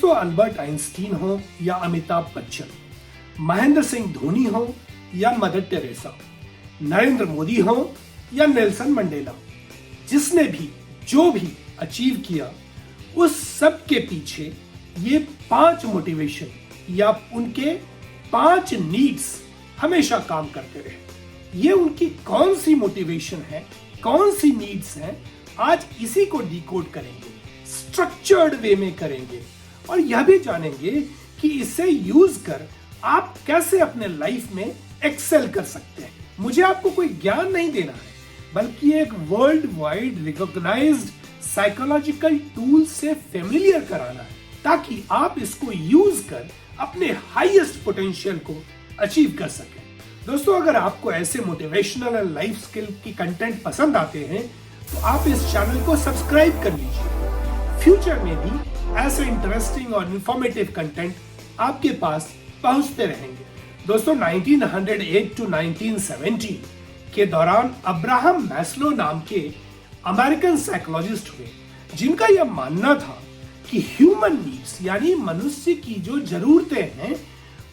दोस्तों, Albert Einstein हो या अमिताभ बच्चन, महेंद्र सिंह धोनी हो या मदर टेरेसा, नरेंद्र मोदी हो या नेल्सन मंडेला, जिसने भी जो भी अचीव किया, उस सब के पीछे ये 5 मोटिवेशन या उनके 5 नीड्स हमेशा काम करते रहे। ये उनकी कौन सी मोटिवेशन है, कौन सी नीड्स हैं, आज इसी को डिकोड करेंगे, स्ट्रक्चर्ड वे में करेंगे और यह भी जानेंगे कि इसे यूज कर आप कैसे अपने लाइफ में एक्सेल कर सकते हैं। मुझे आपको कोई ज्ञान नहीं देना है, बल्कि एक world wide recognised psychological tool से फेमिलियर कराना है, ताकि आप इसको यूज कर अपने हाईएस्ट पोटेंशियल को अचीव कर सकें। दोस्तों, अगर आपको ऐसे मोटिवेशनल एंड लाइफ स्किल की कंटेंट पसंद आते हैं तो आप इस चैनल को सब्सक्राइब कर लीजिए। फ्यूचर में भी ऐसे इंटरेस्टिंग और इंफॉर्मेटिव कंटेंट आपके पास पहुंचते रहेंगे। दोस्तों, 1908 टू 1970 के दौरान अब्राहम मैस्लो नाम के अमेरिकन साइकोलॉजिस्ट हुए, जिनका यह मानना था कि ह्यूमन नीड्स यानी मनुष्य की जो जरूरतें हैं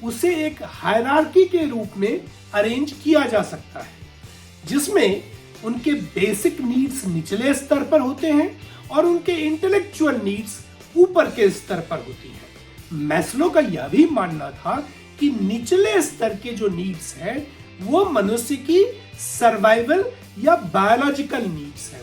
उसे एक हायरार्की के रूप में अरेंज किया जा सकता है, जिसमें उनके बेसिक नीड्स निचले स्तर पर होते हैं और उनके इंटेलेक्चुअल नीड्स ऊपर के स्तर पर होती हैं। मैस्लो का यह भी मानना था कि निचले स्तर के जो नीड्स हैं वो मनुष्य की सर्वाइवल या बायोलॉजिकल नीड्स हैं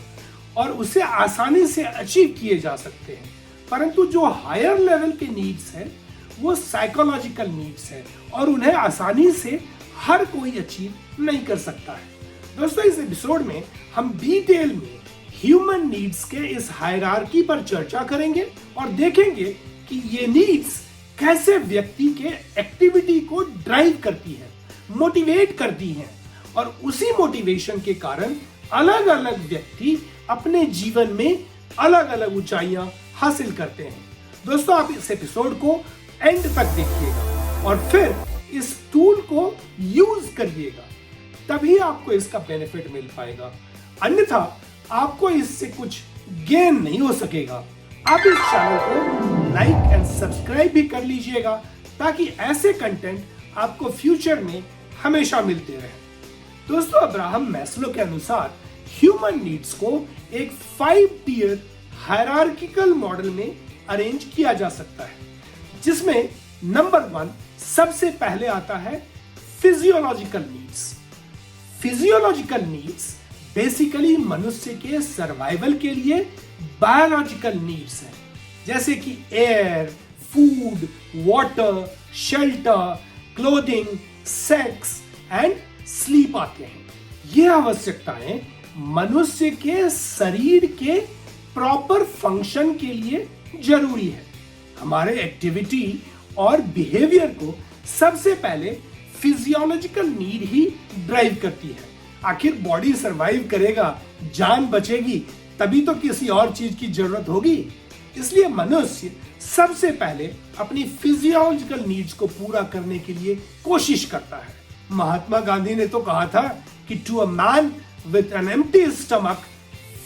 और उसे आसानी से अचीव किए जा सकते हैं, परंतु जो हायर लेवल के नीड्स हैं वो साइकोलॉजिकल नीड्स हैं और उन्हें आसानी से हर कोई अचीव नहीं कर सकता है। दोस्तों, इस एपिसोड में हम डिटेल में ह्यूमन नीड्स के इस हायरार्की पर चर्चा करेंगे और देखेंगे कि ये नीड्स कैसे व्यक्ति के एक्टिविटी को ड्राइव करती है, मोटिवेट करती हैं और उसी मोटिवेशन के कारण अलग अलग व्यक्ति अपने जीवन में अलग अलग ऊंचाइयां हासिल करते हैं। दोस्तों, आप इस एपिसोड को एंड तक देखिएगा और फिर इस टूल को यूज करिएगा, तभी आपको इसका बेनिफिट मिल पाएगा, अन्यथा आपको इससे कुछ गेन नहीं हो सकेगा। आप इस चैनल को लाइक एंड सब्सक्राइब भी कर लीजिएगा, ताकि ऐसे कंटेंट आपको फ्यूचर में हमेशा मिलते रहे। दोस्तों, अब्राहम मैस्लो के अनुसार ह्यूमन नीड्स को एक 5 टियर हायरार्किकल मॉडल में अरेंज किया जा सकता है, जिसमें नंबर 1 सबसे पहले आता है physiological needs. Physiological needs basically मनुष्य के सर्वाइवल के लिए बायोलॉजिकल नीड्स हैं, जैसे कि air, food, water, shelter, clothing, sex and sleep आते हैं। ये आवश्यकताएं मनुष्य के शरीर के प्रॉपर फंक्शन के लिए जरूरी है। हमारे एक्टिविटी और बिहेवियर को सबसे पहले फिजियोलॉजिकल नीड ही ड्राइव करती है। आखिर बॉडी सरवाइव करेगा, जान बचेगी, तभी तो किसी और चीज की जरूरत होगी। इसलिए मनुष्य सबसे पहले अपनी फिजियोलॉजिकल नीड्स को पूरा करने के लिए कोशिश करता है। महात्मा गांधी ने तो कहा था कि to a man with an empty stomach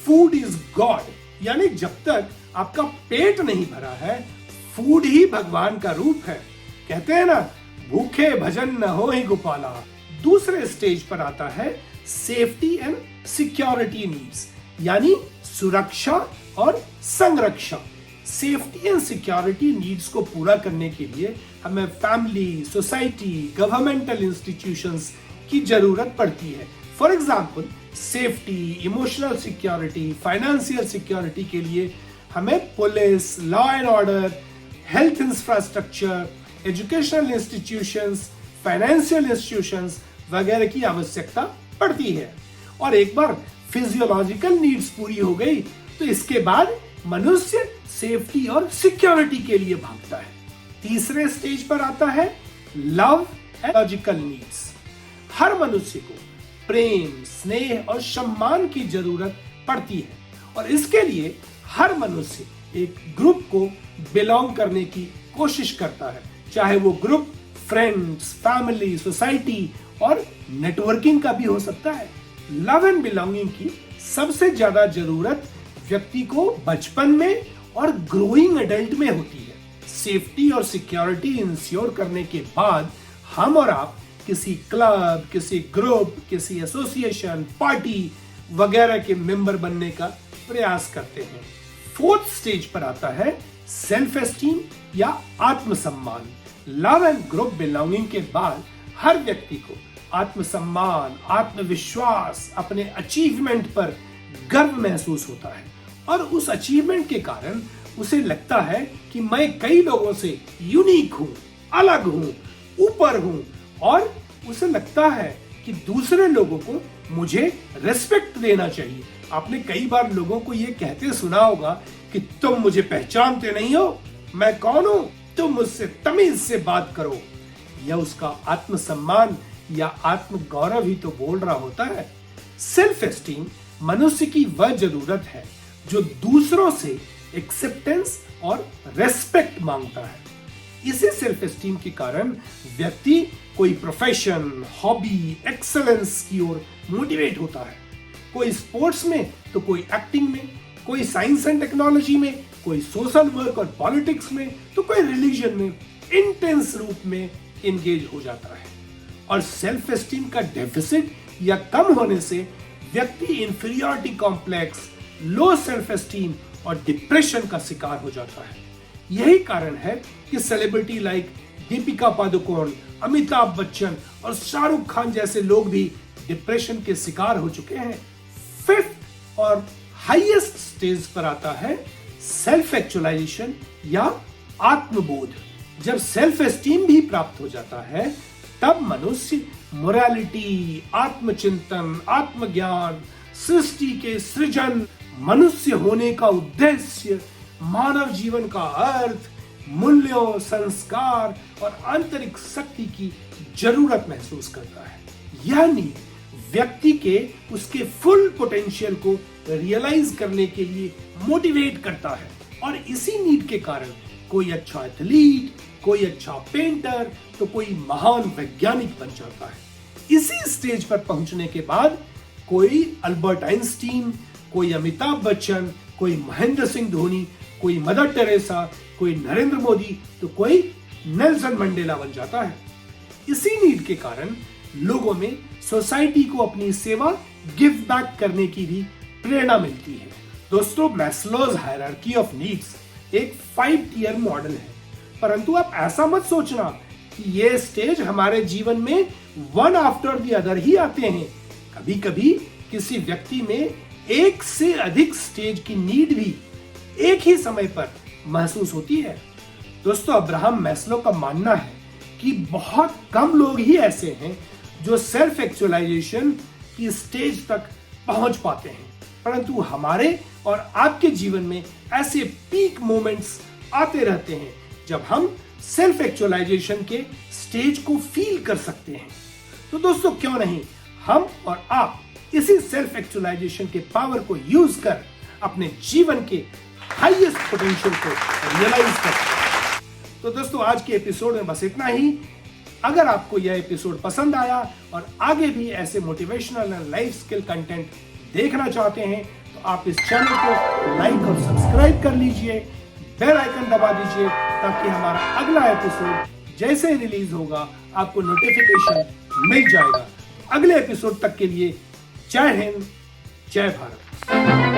food is God, यानी जब तक आपका पेट नहीं भरा है, फूड ही भगवान का रूप है। कहते हैं ना, भूखे भजन न हो ही गोपाला। दूसरे स्टेज पर आता है सेफ्टी एंड सिक्योरिटी नीड्स, यानी सुरक्षा और संरक्षण। सेफ्टी एंड सिक्योरिटी नीड्स को पूरा करने के लिए हमें फैमिली, सोसाइटी, गवर्नमेंटल इंस्टीट्यूशंस की जरूरत पड़ती है। For example, safety, emotional security, financial security के लिए हमें police, law and order, health infrastructure, educational institutions, financial institutions वगैरह की आवश्यकता पड़ती है। और एक बार फिजियोलॉजिकल नीड्स पूरी हो गई तो इसके बाद मनुष्य सेफ्टी और सिक्योरिटी के लिए भागता है। तीसरे स्टेज पर आता है लव एंड लॉजिकल नीड्स। हर मनुष्य को प्रेम, स्नेह और सम्मान की जरूरत पड़ती है और इसके लिए हर मनुष्य एक ग्रुप को बिलोंग करने की कोशिश करता है, चाहे वो ग्रुप फ्रेंड्स, फैमिली, सोसाइटी और नेटवर्किंग का भी हो सकता है। लव एंड बिलोंगिंग की सबसे ज्यादा जरूरत व्यक्ति को बचपन में और ग्रोइंग एडल्ट में होती है। सेफ्टी और सिक्योरिटी इंश्योर करने के बाद हम और आप किसी क्लब, किसी ग्रुप, किसी एसोसिएशन, पार्टी वगैरह के मेंबर बनने का प्रयास करते हैं। फोर्थ स्टेज पर आता है सेल्फ एस्टीम या आत्मसम्मान। लव एंड ग्रुप बिलोंगिंग के बाद हर व्यक्ति को आत्मसम्मान, आत्मविश्वास, अपने अचीवमेंट पर गर्व महसूस होता है और उस अचीवमेंट के कारण उसे लगता है कि मैं कई लोगों से यूनिक हूं, अलग हूं, ऊपर हूं और उसे लगता है कि दूसरे लोगों को मुझे रेस्पेक्ट देना चाहिए। आपने कई बार लोगों को यह कहते सुना होगा कि तुम मुझे पहचानते नहीं हो, मैं कौन हूं, तुम मुझसे तमीज से बात करो। यह उसका आत्मसम्मान या आत्म गौरव ही तो बोल रहा होता है। सेल्फ एस्टीम मनुष्य की वह जरूरत है जो दूसरों से एक्सेप्टेंस और रेस्पेक्ट मांगता है। इसी सेल्फ एस्टीम के कारण व्यक्ति कोई प्रोफेशन, हॉबी, एक्सेलेंस की ओर मोटिवेट होता है। कोई स्पोर्ट्स में तो कोई एक्टिंग में, कोई साइंस एंड टेक्नोलॉजी में, कोई सोशल वर्क और पॉलिटिक्स में, तो कोई रिलीजन में इंटेंस रूप में एंगेज हो जाता है। और सेल्फ एस्टीम का डेफिसिट या कम होने से व्यक्ति inferiority complex, low self esteem और डिप्रेशन का शिकार हो जाता है। यही कारण है कि सेलिब्रिटी लाइक दीपिका पादुकोण, अमिताभ बच्चन और शाहरुख खान जैसे लोग भी डिप्रेशन के शिकार हो चुके हैं। फिफ्थ और हाईएस्ट स्टेज पर आता है सेल्फ एक्चुअलाइजेशन या आत्मबोध। जब सेल्फ एस्टीम भी प्राप्त हो जाता है तब मनुष्य मोरालिटी, आत्मचिंतन, आत्मज्ञान, सृष्टि के सृजन, मनुष्य होने का उद्देश्य, मानव जीवन का अर्थ, मूल्यों, संस्कार और आंतरिक शक्ति की जरूरत महसूस करता है। यानी व्यक्ति के उसके फुल पोटेंशियल को रियलाइज करने के लिए मोटिवेट करता है और इसी नीड के कारण कोई अच्छा एथलीट, कोई अच्छा पेंटर तो कोई महान वैज्ञानिक बन जाता है। इसी स्टेज पर पहुंचने के बाद कोई अल्बर्ट आइंस्टीन, कोई अमिताभ बच्चन, कोई महेंद्र सिंह धोनी, कोई मदर टेरेसा, कोई नरेंद्र मोदी तो कोई नेल्सन मंडेला बन जाता है। इसी नीड के कारण लोगों में सोसाइटी को अपनी सेवा गिव बैक करने की भी प्रेरणा मिलती है। दोस्तों, मैस्लोज हायरार्की ऑफ नीड्स एक 5 टियर मॉडल है, परंतु आप ऐसा मत सोचना कि ये स्टेज हमारे जीवन में वन आफ्टर द अदर ही आते हैं। कभी कभी किसी व्यक्ति में एक से अधिक स्टेज की नीड भी एक ही समय पर महसूस होती है। दोस्तों, अब्राहम मैस्लो का मानना है कि बहुत कम लोग ही ऐसे हैं जो सेल्फ एक्चुअलाइजेशन की स्टेज तक पहुंच पाते हैं, परंतु हमारे और आपके जीवन में ऐसे पीक मोमेंट्स आते रहते हैं जब हम सेल्फ एक्चुअलाइजेशन के स्टेज को फील कर सकते हैं। तो दोस्तों, क्यों नहीं हम और आप इसी सेल्फ एक्चुअलाइजेशन के पावर को यूज कर अपने जीवन के हाईएस्ट पोटेंशियल को रियलाइज कर सकते हैं। तो दोस्तों, आज के एपिसोड में बस इतना ही। अगर आपको यह एपिसोड पसंद आया और आगे भी ऐसे motivational and life skill content देखना चाहते हैं तो आप इस चैनल को लाइक और सब्सक्राइब कर लीजिए, बेल आइकन दबा दीजिए ताकि हमारा अगला एपिसोड जैसे रिलीज होगा आपको नोटिफिकेशन मिल जाएगा। अगले एपिसोड तक के लिए जय हिंद, जय भारत।